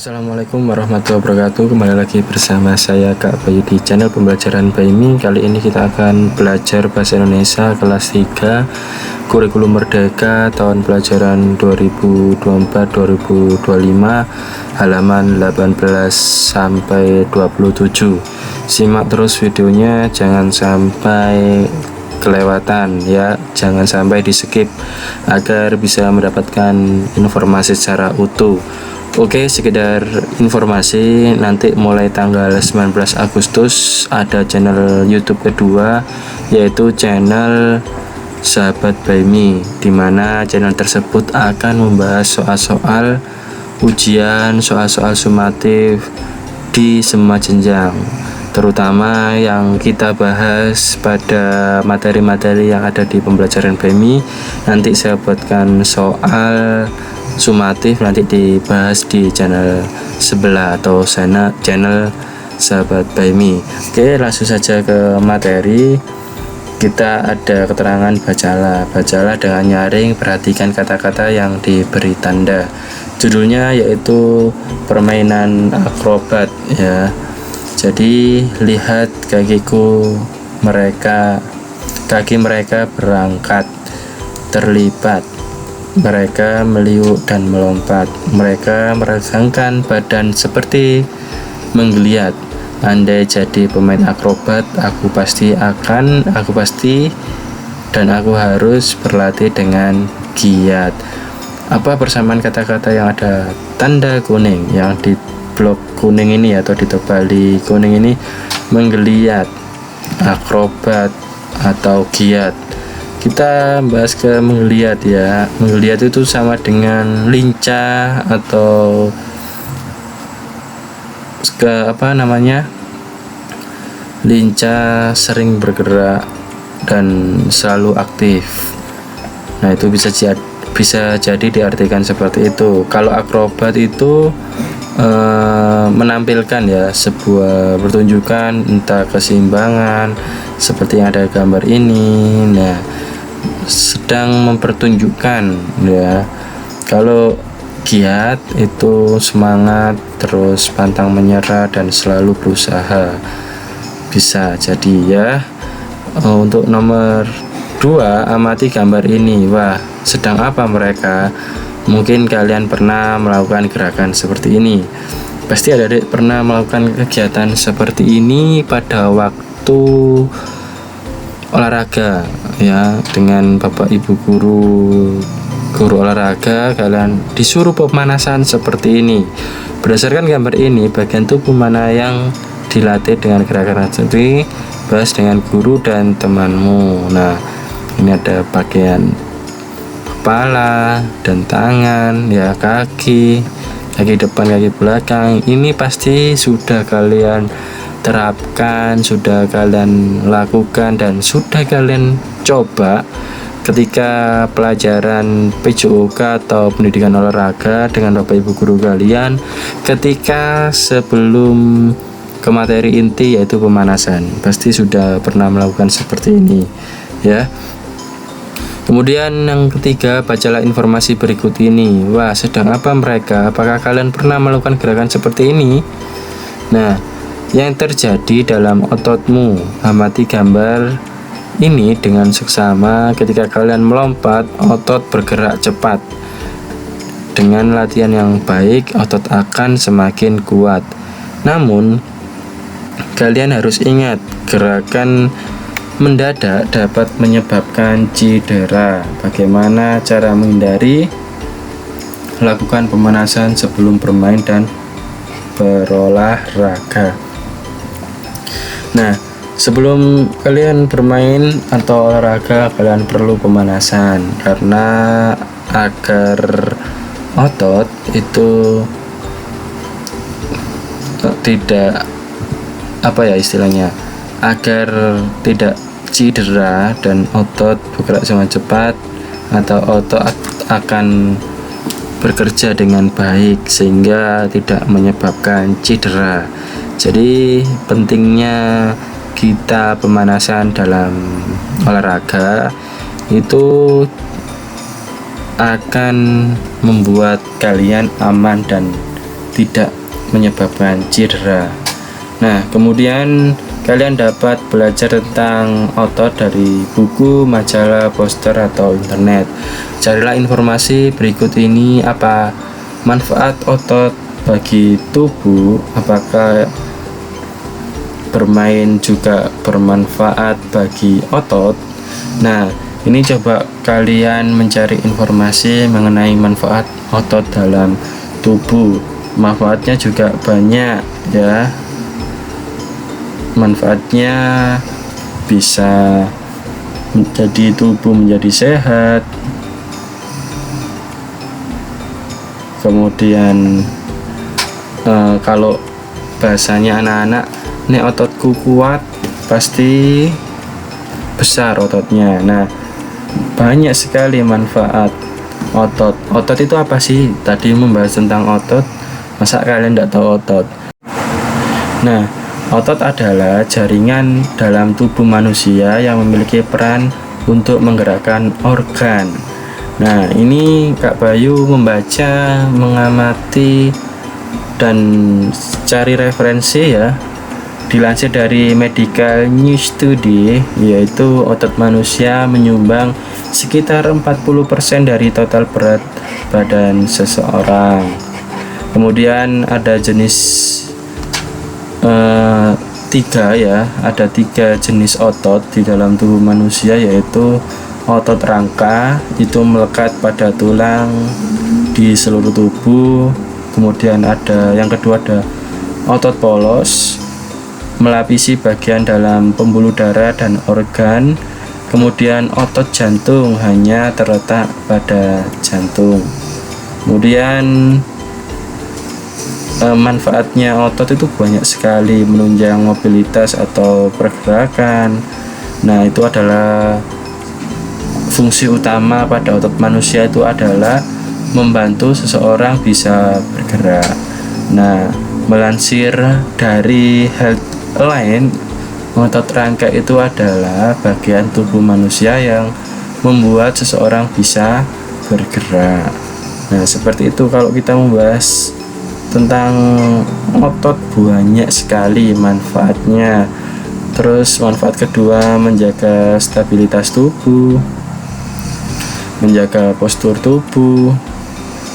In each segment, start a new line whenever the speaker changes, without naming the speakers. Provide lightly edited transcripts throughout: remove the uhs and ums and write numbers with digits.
Assalamualaikum warahmatullahi wabarakatuh. Kembali lagi bersama saya Kak Bayu di channel pembelajaran Baimi. Kali ini kita akan belajar bahasa Indonesia kelas 3 kurikulum merdeka tahun pelajaran 2024-2025 halaman 18 sampai 27. Simak terus videonya, jangan sampai kelewatan ya, jangan sampai di skip agar bisa mendapatkan informasi secara utuh. Oke, sekedar informasi, nanti mulai tanggal 19 Agustus ada channel YouTube kedua, yaitu channel Sahabat Baimi, dimana channel tersebut akan membahas soal-soal ujian, soal-soal sumatif di semua jenjang, terutama yang kita bahas pada materi-materi yang ada di pembelajaran Baimi. Nanti saya buatkan soal sumatif, nanti dibahas di channel sebelah atau channel Sahabat Baimi. Oke, langsung saja ke materi. Kita ada keterangan bacalah dengan nyaring, perhatikan kata-kata yang diberi tanda. Judulnya yaitu permainan akrobat ya. Jadi lihat kaki mereka berangkat, terlibat. Mereka meliuk dan melompat. Mereka meregangkan badan seperti menggeliat. Andai jadi pemain akrobat, aku pasti dan aku harus berlatih dengan giat. Apa persamaan kata-kata yang ada tanda kuning, yang di blok kuning ini atau ditebali kuning ini? Menggeliat, akrobat, atau giat. Kita bahas ke menggeliat ya. Menggeliat itu sama dengan lincah atau lincah, sering bergerak dan selalu aktif. Nah, itu bisa jadi diartikan seperti itu. Kalau akrobat itu menampilkan ya sebuah pertunjukan, entah keseimbangan seperti yang ada gambar ini. Nah, sedang mempertunjukkan ya. Kalau giat itu semangat, terus pantang menyerah dan selalu berusaha. Bisa jadi ya. Untuk nomor 2, amati gambar ini. Wah, sedang apa mereka? Mungkin kalian pernah melakukan gerakan seperti ini. Pasti adik-adik pernah melakukan kegiatan seperti ini pada waktu olahraga ya, dengan bapak ibu guru olahraga. Kalian disuruh pemanasan seperti ini. Berdasarkan gambar ini, bagian tubuh mana yang dilatih dengan gerakan seperti bahas dengan guru dan temanmu. Nah, ini ada bagian kepala dan tangan ya, kaki depan, kaki belakang. Ini pasti sudah kalian terapkan, sudah kalian lakukan, dan sudah kalian coba ketika pelajaran PJOK atau pendidikan olahraga dengan bapak ibu guru kalian, ketika sebelum ke materi inti yaitu pemanasan. Pasti sudah pernah melakukan seperti ini ya. Kemudian yang ketiga, bacalah informasi berikut ini. Wah, sedang apa mereka? Apakah kalian pernah melakukan gerakan seperti ini? Nah, yang terjadi dalam ototmu. Amati gambar ini dengan seksama. Ketika kalian melompat, otot bergerak cepat. Dengan latihan yang baik, otot akan semakin kuat. Namun, kalian harus ingat, gerakan mendadak dapat menyebabkan cedera. Bagaimana cara menghindari? Lakukan pemanasan sebelum bermain dan berolahraga. Nah, sebelum kalian bermain atau olahraga, kalian perlu pemanasan, karena agar otot itu tidak agar tidak cedera dan otot bergerak dengan cepat, atau otot akan bekerja dengan baik sehingga tidak menyebabkan cedera. Jadi pentingnya kita pemanasan dalam olahraga itu akan membuat kalian aman dan tidak menyebabkan cedera. Nah, kemudian kalian dapat belajar tentang otot dari buku, majalah, poster, atau internet. Carilah informasi berikut ini: apa manfaat otot bagi tubuh, apakah bermain juga bermanfaat bagi otot. Nah, ini coba kalian mencari informasi mengenai manfaat otot dalam tubuh. Manfaatnya juga banyak ya. Manfaatnya bisa menjadi tubuh menjadi sehat. Kemudian kalau bahasanya anak-anak, nek ototku kuat pasti besar ototnya. Nah, banyak sekali manfaat otot. Otot itu apa sih? Tadi membahas tentang otot, masa kalian tidak tahu otot? Nah, otot adalah jaringan dalam tubuh manusia yang memiliki peran untuk menggerakkan organ. Nah, ini Kak Bayu membaca, mengamati, dan cari referensi ya. Dilansir dari Medical News Today, yaitu otot manusia menyumbang sekitar 40% dari total berat badan seseorang. Kemudian ada jenis ada tiga jenis otot di dalam tubuh manusia, yaitu otot rangka, itu melekat pada tulang di seluruh tubuh. Kemudian ada yang kedua, ada otot polos, melapisi bagian dalam pembuluh darah dan organ. Kemudian otot jantung hanya terletak pada jantung. Kemudian manfaatnya otot itu banyak sekali, menunjang mobilitas atau pergerakan. Nah, itu adalah fungsi utama pada otot manusia, itu adalah membantu seseorang bisa bergerak. Nah, melansir dari Healthline, otot rangka itu adalah bagian tubuh manusia yang membuat seseorang bisa bergerak. Nah, seperti itu kalau kita membahas tentang otot, banyak sekali manfaatnya. Terus manfaat kedua, menjaga stabilitas tubuh, menjaga postur tubuh,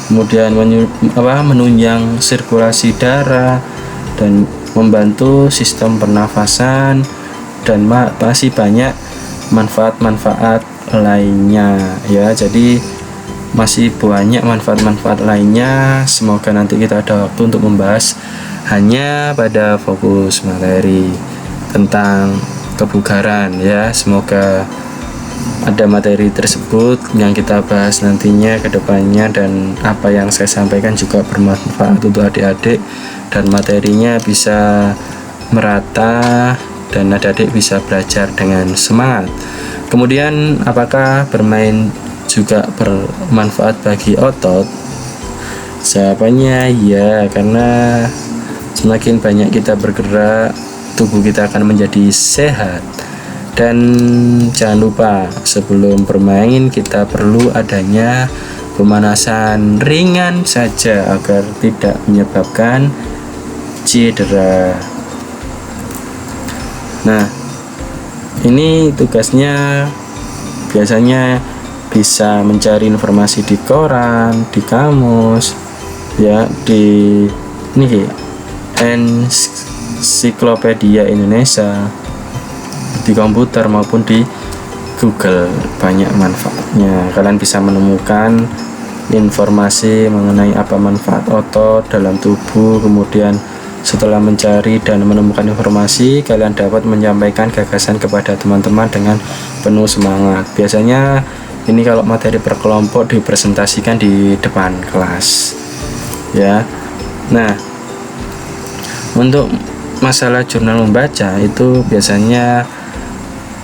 kemudian menunjang sirkulasi darah dan membantu sistem pernafasan, dan masih banyak manfaat-manfaat lainnya ya. Jadi masih banyak manfaat-manfaat lainnya. Semoga nanti kita ada waktu untuk membahas hanya pada fokus materi tentang kebugaran ya. Semoga ada materi tersebut yang kita bahas nantinya ke depannya, dan apa yang saya sampaikan juga bermanfaat untuk adik-adik dan materinya bisa merata dan adik-adik bisa belajar dengan semangat. Kemudian, apakah bermain juga bermanfaat bagi otot? Jawabannya ya, karena semakin banyak kita bergerak, tubuh kita akan menjadi sehat. Dan jangan lupa, sebelum bermain kita perlu adanya pemanasan ringan saja agar tidak menyebabkan cedera. Nah, ini tugasnya biasanya bisa mencari informasi di koran, di kamus, ya, di ini Ensiklopedia Indonesia, di komputer maupun di Google. Banyak manfaatnya. Kalian bisa menemukan informasi mengenai apa manfaat otot dalam tubuh. Kemudian setelah mencari dan menemukan informasi, kalian dapat menyampaikan gagasan kepada teman-teman dengan penuh semangat. Biasanya ini kalau materi per kelompok dipresentasikan di depan kelas ya. Nah, untuk masalah jurnal membaca itu biasanya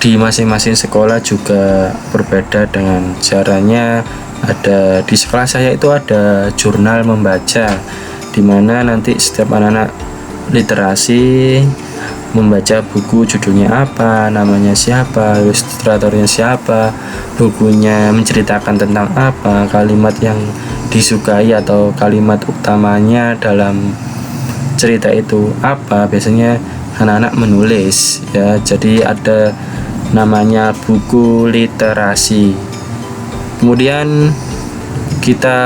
di masing-masing sekolah juga berbeda dengan caranya. Ada di sekolah saya itu ada jurnal membaca, dimana nanti setiap anak-anak literasi membaca buku, judulnya apa, namanya siapa, ilustratornya siapa, bukunya menceritakan tentang apa, kalimat yang disukai atau kalimat utamanya dalam cerita itu apa. Biasanya anak-anak menulis ya, jadi ada namanya buku literasi. Kemudian kita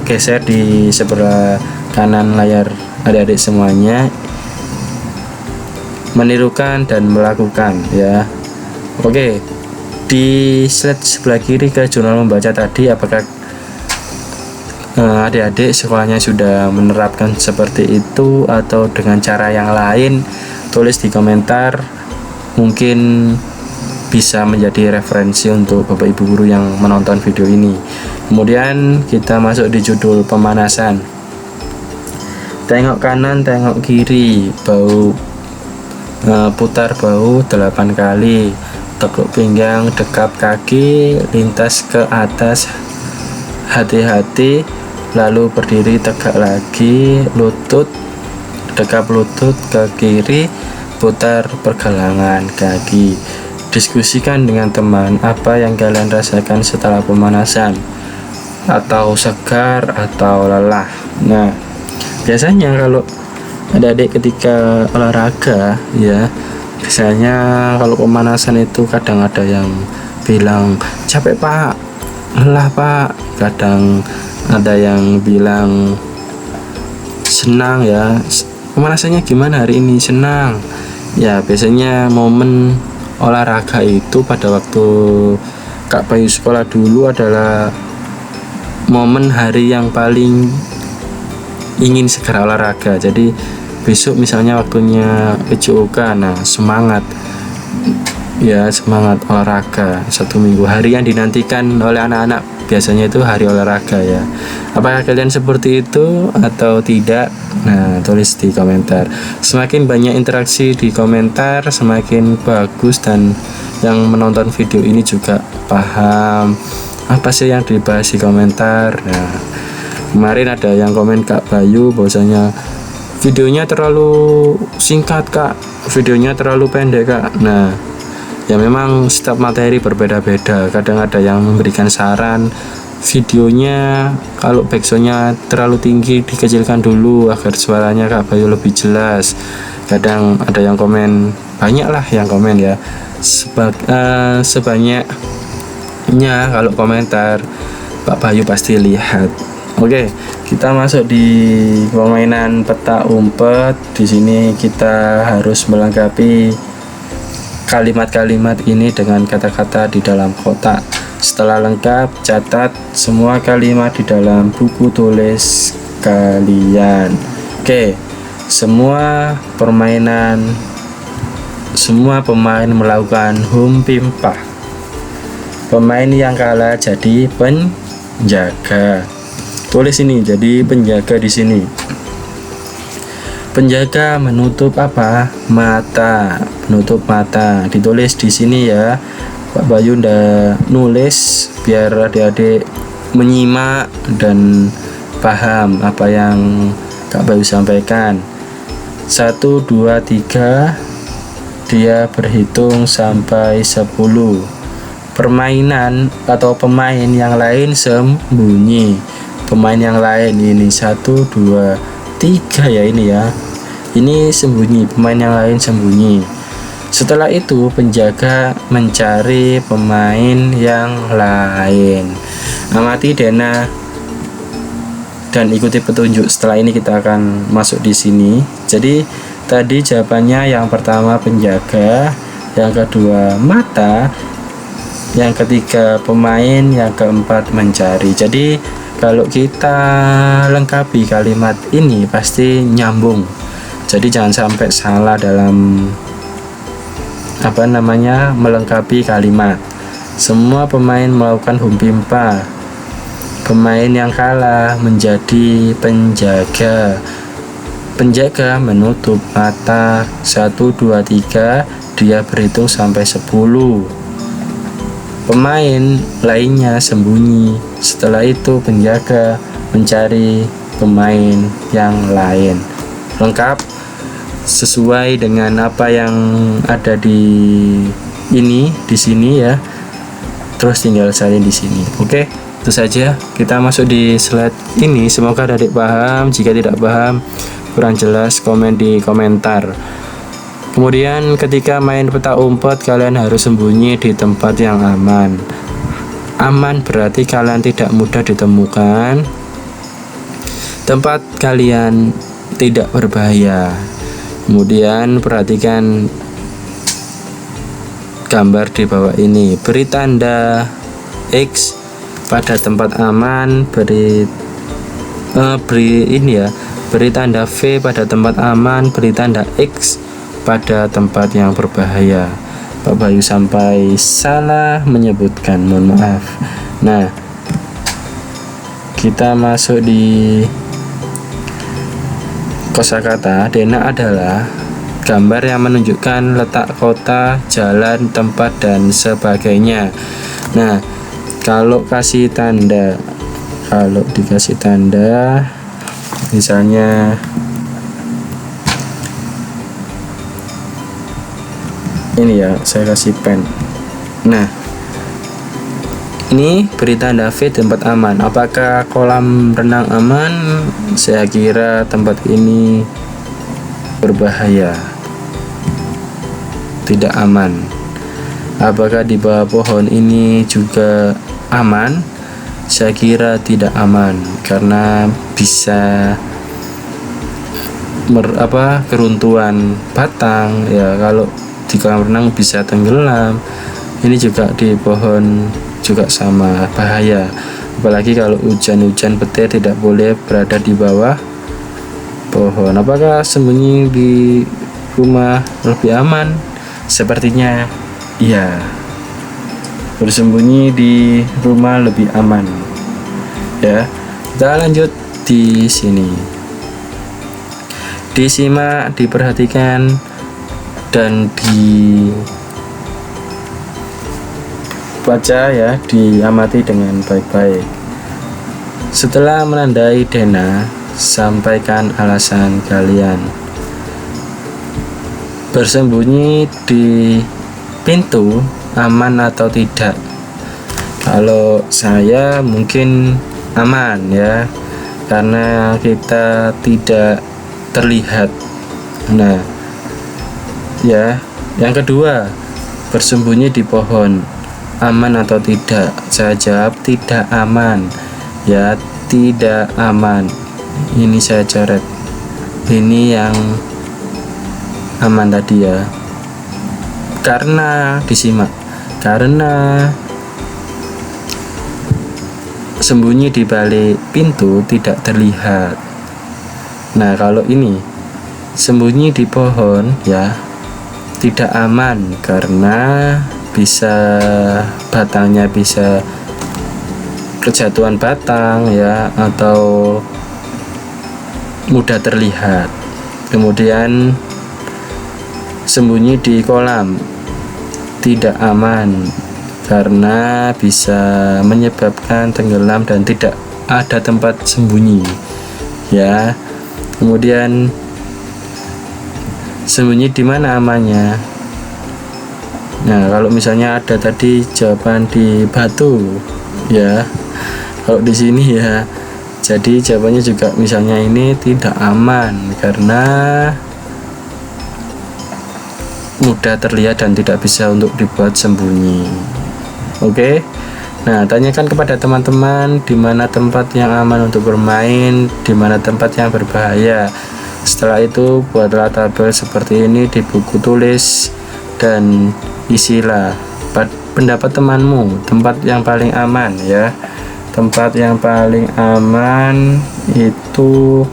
geser di sebelah kanan layar adik-adik semuanya, menirukan dan melakukan ya. Oke, di slide sebelah kiri ke jurnal membaca tadi, apakah adik-adik sekolahnya sudah menerapkan seperti itu atau dengan cara yang lain? Tulis di komentar, mungkin bisa menjadi referensi untuk Bapak Ibu guru yang menonton video ini. Kemudian kita masuk di judul pemanasan. Tengok kanan, tengok kiri, putar bahu 8 kali, tekuk pinggang, dekap kaki, lintas ke atas, hati-hati, lalu berdiri tegak lagi, lutut, dekap lutut ke kiri, putar pergelangan kaki. Diskusikan dengan teman apa yang kalian rasakan setelah pemanasan, atau segar atau lelah. Nah, biasanya kalau adik-adik ketika olahraga ya, biasanya kalau pemanasan itu kadang ada yang bilang capek pak, lelah pak, kadang ada yang bilang senang ya. Pemanasannya gimana hari ini? Senang ya. Biasanya momen olahraga itu pada waktu Kak Bayu sekolah dulu adalah momen hari yang paling ingin segera olahraga. Jadi besok misalnya waktunya PJOK, nah semangat ya, semangat olahraga 1 minggu. Hari yang dinantikan oleh anak-anak biasanya itu hari olahraga ya. Apakah kalian seperti itu atau tidak? Nah, tulis di komentar. Semakin banyak interaksi di komentar, semakin bagus, dan yang menonton video ini juga paham apa sih yang dibahas di komentar. Nah, kemarin ada yang komen Kak Bayu bahwasanya videonya terlalu singkat kak, videonya terlalu pendek kak. Nah ya memang setiap materi berbeda-beda. Kadang ada yang memberikan saran videonya kalau backsoundnya terlalu tinggi dikecilkan dulu agar suaranya Kak Bayu lebih jelas. Kadang ada yang komen, banyak lah yang komen ya, sebanyaknya kalau komentar Pak Bayu pasti lihat. Oke, kita masuk di permainan peta umpet. Di sini kita harus melengkapi kalimat-kalimat ini dengan kata-kata di dalam kotak. Setelah lengkap, catat semua kalimat di dalam buku tulis kalian. Oke, semua pemain melakukan hum pimpah. Pemain yang kalah jadi penjaga. Tulis ini jadi penjaga di sini. Penjaga menutup apa? Mata. Menutup mata. Ditulis di sini ya. Pak Bayu udah nulis biar adik-adik menyimak dan paham apa yang Kak Bayu sampaikan. 1, 2, 3. Dia berhitung sampai 10. Permainan atau pemain yang lain sembunyi. Pemain yang lain ini 1, 2, 3 ya, ini ya. Ini sembunyi, pemain yang lain sembunyi. Setelah itu penjaga mencari pemain yang lain. Amati Dena dan ikuti petunjuk. Setelah ini kita akan masuk di sini. Jadi tadi jawabannya yang pertama penjaga, yang kedua mata, yang ketiga pemain, yang keempat mencari. Jadi kalau kita lengkapi kalimat ini pasti nyambung. Jadi jangan sampai salah dalam melengkapi kalimat. Semua pemain melakukan hum pimpa. Pemain yang kalah menjadi penjaga. Penjaga menutup mata. 1, 2, 3. Dia berhitung sampai 10. Pemain lainnya sembunyi. Setelah itu penjaga mencari pemain yang lain. Lengkap sesuai dengan apa yang ada di sini ya. Terus tinggal salin di sini. Oke. Itu saja, kita masuk di slide ini. Semoga adik paham. Jika tidak paham, kurang jelas, komen di komentar. Kemudian ketika main petak umpet, kalian harus sembunyi di tempat yang aman. Aman berarti kalian tidak mudah ditemukan, tempat kalian tidak berbahaya. Kemudian perhatikan gambar di bawah ini. Beri tanda X pada tempat aman, beri tanda V pada tempat aman, beri tanda X pada tempat yang berbahaya. Pak Bayu sampai salah menyebutkan, mohon maaf. Nah, kita masuk di kosakata. Denah adalah gambar yang menunjukkan letak kota, jalan, tempat, dan sebagainya. Nah, kalau dikasih tanda, misalnya ini ya, saya kasih pen. Nah, ini beri tanda V tempat aman. Apakah kolam renang aman? Saya kira tempat ini berbahaya, tidak aman. Apakah di bawah pohon ini juga aman? Saya kira tidak aman, karena bisa keruntuhan batang ya. Kalau di kolam renang bisa tenggelam, ini juga di pohon juga sama, bahaya. Apalagi kalau hujan-hujan, petir tidak boleh berada di bawah pohon. Apakah sembunyi di rumah lebih aman? Sepertinya iya, bersembunyi di rumah lebih aman ya. Kita lanjut di sini. Disimak, diperhatikan, dan dibaca ya, diamati dengan baik-baik. Setelah menandai denah, sampaikan alasan kalian. Bersembunyi di pintu aman atau tidak? Kalau saya mungkin aman ya, karena kita tidak terlihat. Nah ya, yang kedua, bersembunyi di pohon aman atau tidak? Saya jawab tidak aman ya, tidak aman. Ini saya coret, ini yang aman tadi ya. Karena disimak, karena sembunyi di balik pintu tidak terlihat. Nah, kalau ini sembunyi di pohon ya, tidak aman karena bisa batangnya bisa kejatuhan batang ya, atau mudah terlihat. Kemudian sembunyi di kolam tidak aman karena bisa menyebabkan tenggelam dan tidak ada tempat sembunyi ya. Kemudian sembunyi di mana amannya? Nah, kalau misalnya ada tadi jawaban di batu ya, kalau di sini ya, jadi jawabannya juga misalnya ini tidak aman karena mudah terlihat dan tidak bisa untuk dibuat sembunyi. Oke. Nah, tanyakan kepada teman-teman di mana tempat yang aman untuk bermain, di mana tempat yang berbahaya. Setelah itu buatlah tabel seperti ini di buku tulis dan isilah pendapat temanmu, tempat yang paling aman ya. Tempat yang paling aman itu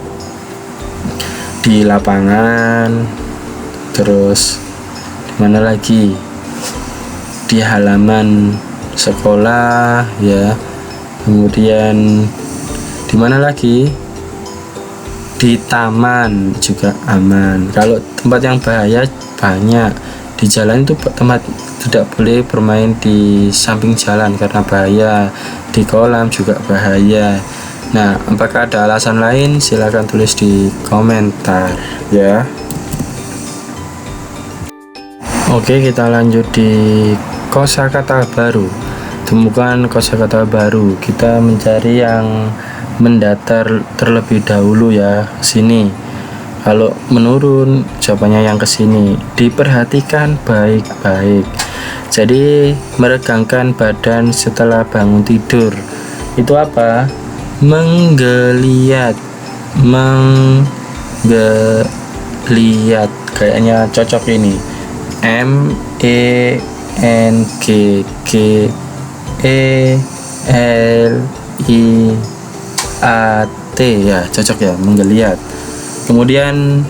di lapangan, terus mana lagi, di halaman sekolah ya. Kemudian di mana lagi, di taman juga aman. Kalau tempat yang bahaya banyak, di jalan itu tempat tidak boleh bermain di samping jalan karena bahaya. Di kolam juga bahaya. Nah, apakah ada alasan lain? Silahkan tulis di komentar ya. Oke, kita lanjut di kosakata baru. temukan kosakata baru. Kita mencari yang mendatar terlebih dahulu ya, sini. Kalau menurun, jawabannya yang ke sini. Diperhatikan baik-baik. Jadi meregangkan badan setelah bangun tidur. Itu apa? Menggeliat. Menggeliat. Kayaknya cocok ini. MENGGELIAT ya, cocok ya, menggeliat. Kemudian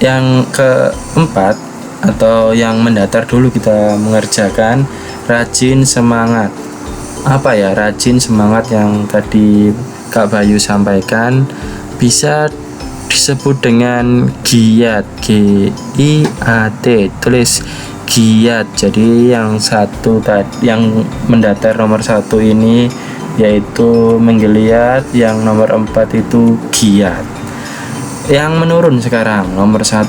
yang keempat atau yang mendatar dulu kita mengerjakan rajin semangat. Apa ya rajin semangat yang tadi Kak Bayu sampaikan? Bisa disebut dengan giat, GIAT, tulis giat. Jadi yang satu tadi, yang mendatar nomor 1 ini yaitu menggeliat, yang nomor 4 itu giat. Yang menurun sekarang nomor 1,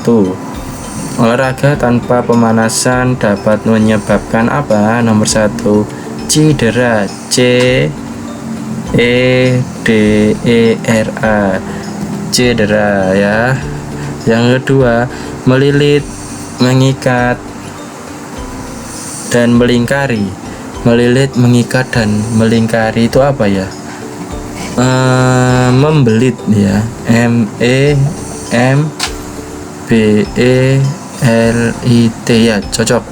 olahraga tanpa pemanasan dapat menyebabkan apa? Nomor 1, cedera, CEDERA, cedera ya. Yang kedua, melilit, mengikat dan melingkari. Melilit, mengikat dan melingkari itu apa ya? Membelit ya, MEMBELIT ya, cocok.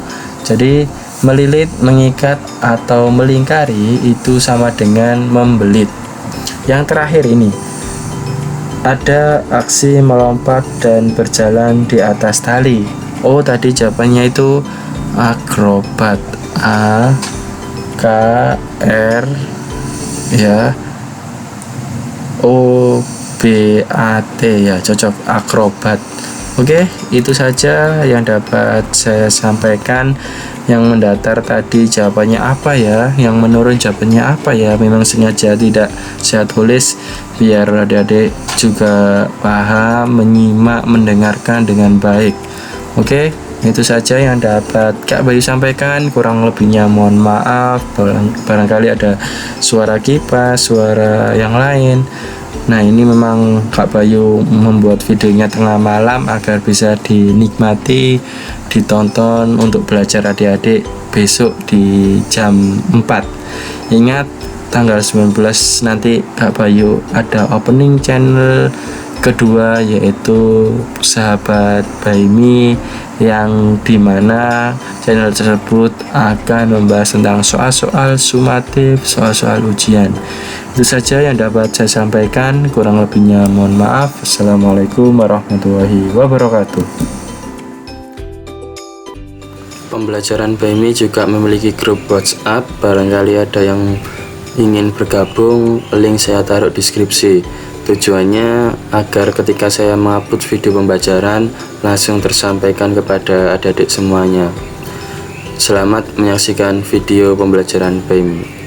Jadi melilit, mengikat atau melingkari itu sama dengan membelit. Yang terakhir ini ada aksi melompat dan berjalan di atas tali. Oh, tadi jawabannya itu akrobat, AKR ya, OBAT ya, cocok, akrobat. Oke, itu saja yang dapat saya sampaikan. Yang mendatar tadi jawabannya apa ya, yang menurun jawabannya apa ya. Memang sengaja tidak saya tulis biar adik-adik juga paham, menyimak, mendengarkan dengan baik. Oke, itu saja yang dapat Kak Bayu sampaikan. Kurang lebihnya mohon maaf, barangkali ada suara kipas, suara yang lain. Nah, ini memang Kak Bayu membuat videonya tengah malam agar bisa dinikmati, ditonton untuk belajar adik-adik besok di jam 4. Ingat, tanggal 19 nanti Kak Bayu ada opening channel kedua, yaitu Sahabat Baimi, yang dimana channel tersebut akan membahas tentang soal-soal sumatif, soal-soal ujian. Itu saja yang dapat saya sampaikan, kurang lebihnya mohon maaf. Assalamualaikum warahmatullahi wabarakatuh. Pembelajaran Baimi juga memiliki grup WhatsApp. Barangkali ada yang ingin bergabung, link saya taruh di deskripsi. Tujuannya agar ketika saya mengupload video pembelajaran langsung tersampaikan kepada adik-adik semuanya. Selamat menyaksikan video pembelajaran Baimi.